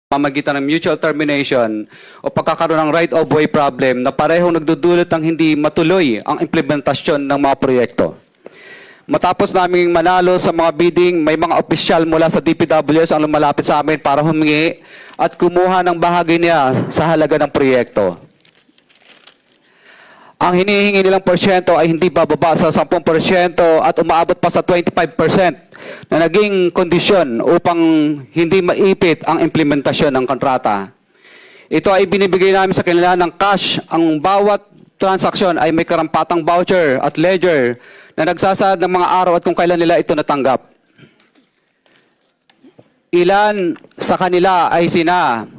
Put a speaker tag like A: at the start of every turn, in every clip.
A: pamamagitan ng mutual termination o pagkakaroon ng right of way problem na parehong nagdudulot ng hindi matuloy ang implementasyon ng mga proyekto. Matapos naming manalo sa mga bidding, may mga opisyal mula sa DPWS ang lumalapit sa amin para humingi at kumuha ng bahagi niya sa halaga ng proyekto. Ang hinihingi nilang porsyento ay hindi bababa sa 10% at umaabot pa sa 25% na naging kondisyon upang hindi maipit ang implementasyon ng kontrata. Ito ay binibigay namin sa kanila ng cash. Ang bawat transaksyon ay may karampatang voucher at ledger na nagsasaad ng mga araw at kung kailan nila ito natanggap. Ilan sa kanila ay sina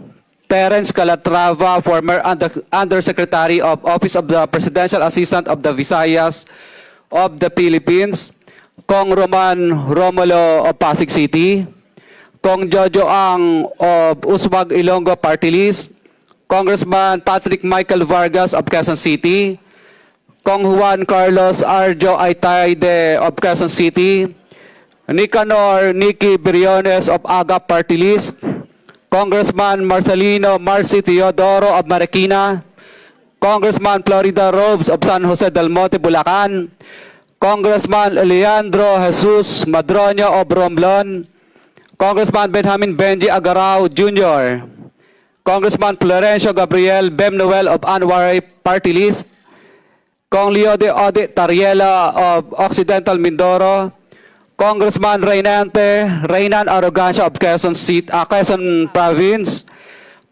A: Terence Calatrava, former Undersecretary of Office of the Presidential Assistant of the Visayas of the Philippines, Kong Roman Romulo of Pasig City, Kong Jojo Ang of Uswag Ilonggo Party List, Congressman Patrick Michael Vargas of Quezon City, Kong Juan Carlos Arjo Aitaide of Quezon City, Nicanor Nicky Briones of Agap Party List, Congressman Marcelino Marcy Teodoro of Marikina, Congressman Florida Robes of San Jose del Monte, Bulacan, Congressman Leandro Jesus Madroño of Romblon, Congressman Benjamin Benji Agarao Jr., Congressman Florencio Gabriel Bemnoel of Anwaray Party List, Kong Leo de Ode Tariela of Occidental Mindoro, Congressman Reynan Arrogancia of Quezon Province,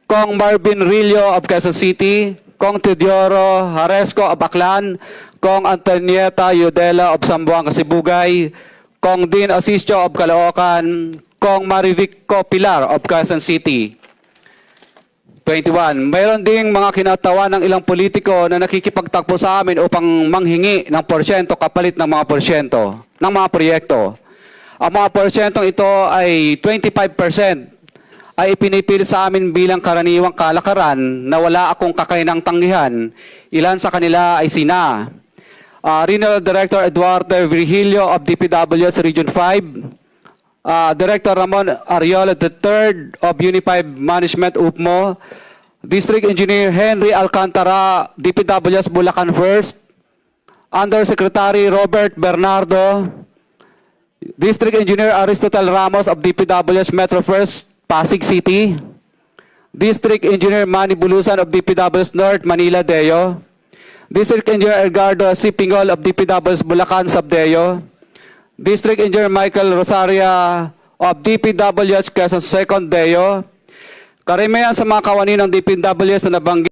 A: Kong Marvin Rillo of Quezon City, Kong Teodoro Haresco of Aklan, Kong Antonieta Yudela of Zamboanga, Sibugay, Kong Dean Asisio of Caloocan, Kong Marivico Pilar of Quezon City. 21. Mayroon ding mga kinatawan ng ilang politiko na nakikipagtakbo sa amin upang manghingi ng porsyento kapalit ng mga porsyento ng mga proyekto. Ang mga porsyentong ito ay 25% ay ipinipilit sa amin bilang karaniwang kalakaran na wala akong kakainang tanggihan. Ilan sa kanila ay sina Regional Director Eduardo Virgilio of DPWS Region 5, Director Ramon Ariola III of Unified Management UPMO, District Engineer Henry Alcantara, DPWS Bulacan First, Undersecretary Robert Bernardo, District Engineer Aristotle Ramos of DPWS Metro First, Pasig City, District Engineer Manny Bulusan of DPWS North, Manila Deo, District Engineer Edgardo C. Pingol of DPWS Bulacan Subdeo, District Engineer Michael Rosaria of DPWS Quezon Second Deo. Karamihan sa mga kawani ng DPWS na nabanggit